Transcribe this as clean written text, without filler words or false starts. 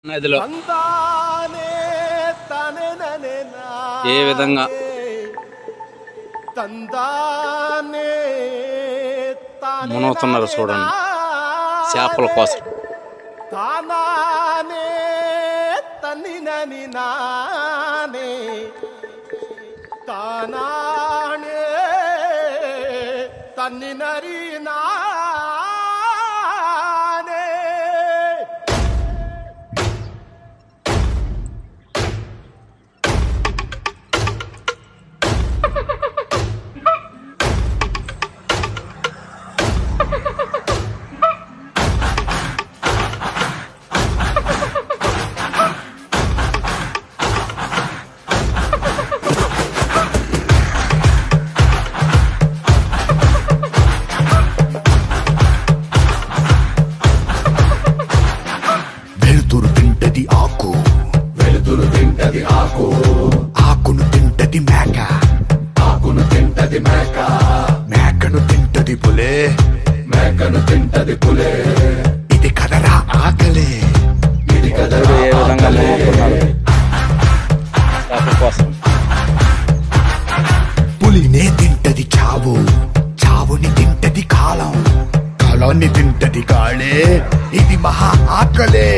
నదిలో ఏ విధంగా మునుగుతున్నారు చూడండి చేపల కోసం. వెలుతురు తింటది ఆకు ఆకును తింటది మేక మేకను తింటది పులే ఇది కదరా ఆకలే ఏ విధంగా మునుగుతున్నారు చేపల కోసం. పులినే తింటది చావుని తింటది కాలాన్ని తింటది కాళే ఇది మహా ఆకలే.